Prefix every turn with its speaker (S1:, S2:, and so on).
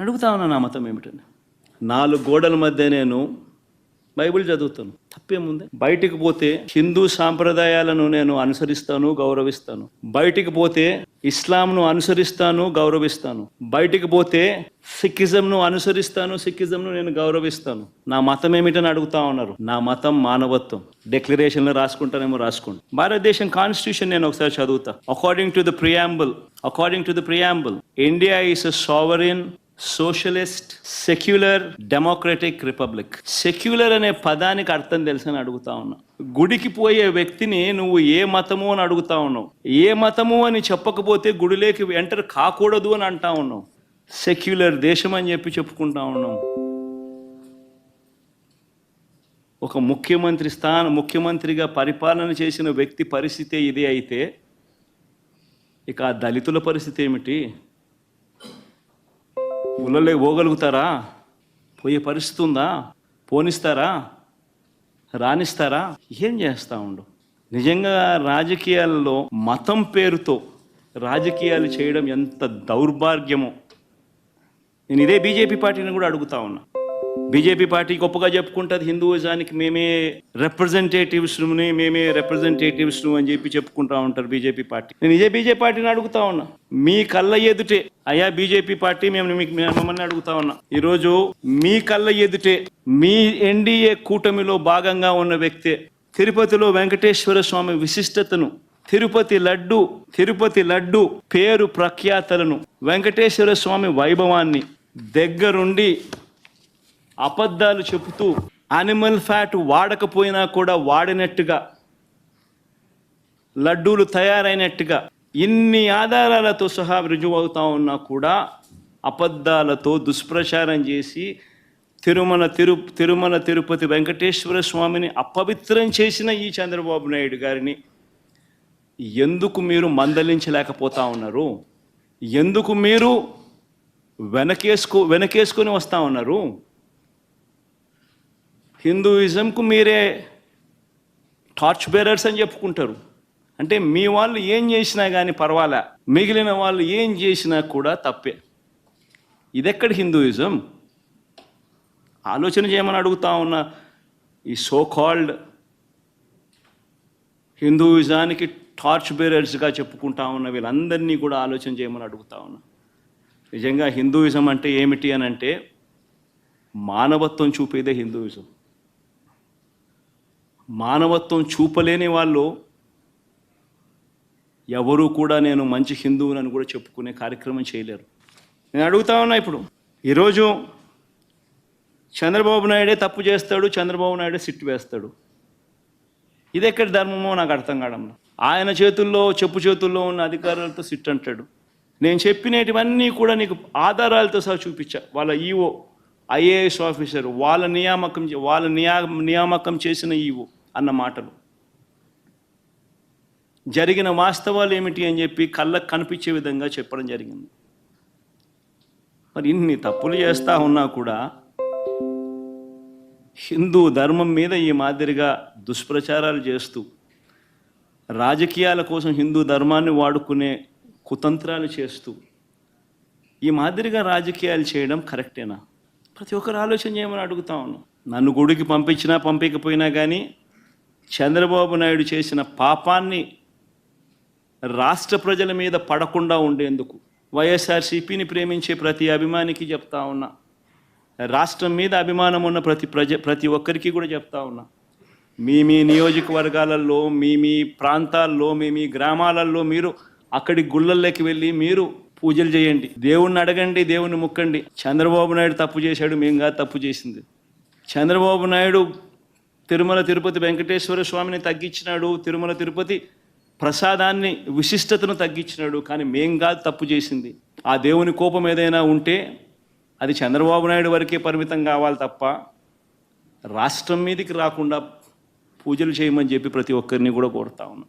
S1: అడుగుతా ఉన్నా నా మతం ఏమిటని. 4 గోడల మధ్య నేను బైబిల్ చదువుతాను, తప్పేముంది? బయటికి పోతే హిందూ సాంప్రదాయాలను నేను అనుసరిస్తాను, గౌరవిస్తాను. బయటికి పోతే ఇస్లాంను అనుసరిస్తాను, గౌరవిస్తాను. బయటికి పోతే సిక్కిజంను అనుసరిస్తాను, సిక్కిజంను నేను గౌరవిస్తాను. నా మతం ఏమిటని అడుగుతా ఉన్నారు. నా మతం మానవత్వం. డిక్లరేషన్లో రాసుకుంటానేమో రాసుకోండి. భారతదేశం కాన్స్టిట్యూషన్ నేను ఒకసారి చదువుతా. According to the preamble India is a sovereign socialist secular democratic republic. Secular అనే పదానికి అర్థం తెలుసని అడుగుతా ఉన్నా. గుడికి పోయే వ్యక్తిని నువ్వు ఏ మతము అని అడుగుతా ఉన్నావు. ఏ మతము అని చెప్పకపోతే గుడిలోకి ఎంటర్ కాకూడదు అని అంటా ఉన్నావు. సెక్యులర్ దేశం అని చెప్పి చెప్పుకుంటా ఉన్నాం. ఒక ముఖ్యమంత్రిగా పరిపాలన చేసిన వ్యక్తి పరిస్థితి ఇదే అయితే ఇక ఆ దళితుల పరిస్థితి ఏమిటి? ఊళ్ళో పోగలుగుతారా? పోయే పరిస్థితి ఉందా? పోనిస్తారా? రానిస్తారా? ఏం చేస్తూ ఉండు? నిజంగా రాజకీయాల్లో మతం పేరుతో రాజకీయాలు చేయడం ఎంత దౌర్భాగ్యమో. నేను ఇదే బీజేపీ పార్టీని కూడా అడుగుతా ఉన్నా. బీజేపీ పార్టీ గొప్పగా చెప్పుకుంటుంది హిందూయిజానికి మేమే రిప్రజెంటేటివ్స్ అని చెప్పి చెప్పుకుంటా ఉంటారు బీజేపీ పార్టీ. నేను ఇదే బీజేపీ పార్టీని అడుగుతా ఉన్నా. మీ కళ్ళ ఎదుటే అయ్యా బీజేపీ పార్టీ, మిమ్మల్ని అడుగుతా ఉన్నా. ఈరోజు మీ కళ్ళ ఎదుటే మీ ఎన్డీఏ కూటమిలో భాగంగా ఉన్న వ్యక్తే తిరుపతిలో వెంకటేశ్వర స్వామి విశిష్టతను, తిరుపతి లడ్డు పేరు ప్రఖ్యాతలను, వెంకటేశ్వర స్వామి వైభవాన్ని దగ్గరుండి అబద్ధాలు చెబుతూ యానిమల్ ఫ్యాట్ వాడకపోయినా కూడా వాడినట్టుగా, లడ్డూలు తయారైనట్టుగా ఇన్ని ఆధారాలతో సహా రుజువు అవుతా ఉన్నా కూడా అబద్ధాలతో దుష్ప్రచారం చేసి తిరుపతి వెంకటేశ్వర స్వామిని అపవిత్రం చేసిన ఈ చంద్రబాబు నాయుడు గారిని ఎందుకు మీరు మందలించలేకపోతా ఉన్నారు? ఎందుకు మీరు వెనకేసుకొని వస్తూ ఉన్నారు? హిందూయిజంకు మీరే టార్చ్ బేరర్స్ అని చెప్పుకుంటారు. అంటే మీ వాళ్ళు ఏం చేసినా కానీ పర్వాలే, మిగిలిన వాళ్ళు ఏం చేసినా కూడా తప్పే. ఇదెక్కడ హిందూయిజం? ఆలోచన చేయమని అడుగుతా ఉన్న ఈ సోకాల్డ్ హిందూయిజానికి టార్చ్ బేరర్స్గా చెప్పుకుంటా ఉన్న వీళ్ళందరినీ కూడా ఆలోచన చేయమని అడుగుతా ఉన్నా. నిజంగా హిందూయిజం అంటే ఏమిటి అని అంటే మానవత్వం చూపేదే హిందూయిజం. మానవత్వం చూపలేని వాళ్ళు ఎవరు కూడా నేను మంచి హిందువునని కూడా చెప్పుకునే కార్యక్రమం చేయలేరు. నేను అడుగుతా ఉన్నా, ఇప్పుడు ఈరోజు చంద్రబాబు నాయుడే తప్పు చేస్తాడు, చంద్రబాబు నాయుడే సిట్టు వేస్తాడు. ఇది ఎక్కడి ధర్మమో నాకు అర్థం కావడం. ఆయన చెప్పు చేతుల్లో ఉన్న అధికారులతో సిట్ అంటాడు. నేను చెప్పినటువన్నీ కూడా నీకు ఆధారాలతో సహా చూపించా. వాళ్ళ ఈఓ ఐఏఎస్ ఆఫీసర్ వాళ్ళ నియామకం చేసిన ఈఓ అన్న మాటలు, జరిగిన వాస్తవాలు ఏమిటి అని చెప్పి కళ్ళకు కనిపించే విధంగా చెప్పడం జరిగింది. మరి ఇన్ని తప్పులు చేస్తూ ఉన్నా కూడా హిందూ ధర్మం మీద ఈ మాదిరిగా దుష్ప్రచారాలు చేస్తూ రాజకీయాల కోసం హిందూ ధర్మాన్ని వాడుకునే కుతంత్రాలు చేస్తూ ఈ మాదిరిగా రాజకీయాలు చేయడం కరెక్టేనా? ప్రతి ఒక్కరు ఆలోచన చేయమని అడుగుతా ఉన్నాం. నన్ను గుడికి పంపించినా పంపించకపోయినా కానీ చంద్రబాబు నాయుడు చేసిన పాపాన్ని రాష్ట్ర ప్రజల మీద పడకుండా ఉండేందుకు వైఎస్ఆర్సీపీని ప్రేమించే ప్రతి అభిమానికి చెప్తా ఉన్నా, రాష్ట్రం మీద అభిమానం ఉన్న ప్రతి ఒక్కరికి కూడా చెప్తా ఉన్నా, మీ నియోజకవర్గాలలో మీ ప్రాంతాల్లో మీ గ్రామాలలో మీరు అక్కడి గుళ్ళల్లోకి వెళ్ళి మీరు పూజలు చేయండి, దేవుణ్ణి అడగండి, దేవుణ్ణి ముక్కండి. చంద్రబాబు నాయుడు తప్పు చేశాడు, మేము కాదు తప్పు చేసింది. చంద్రబాబు నాయుడు తిరుపతి వెంకటేశ్వర స్వామిని తగ్గించినాడు, తిరుపతి ప్రసాదాన్ని విశిష్టతను తగ్గించినాడు. కానీ మేం కాదు తప్పు చేసింది. ఆ దేవుని కోపం ఏదైనా ఉంటే అది చంద్రబాబు నాయుడు వరకే పరిమితం కావాలి తప్ప రాష్ట్రం మీదకి రాకుండా పూజలు చేయమని చెప్పి ప్రతి ఒక్కరిని కూడా కోరుతా ఉన్నాం.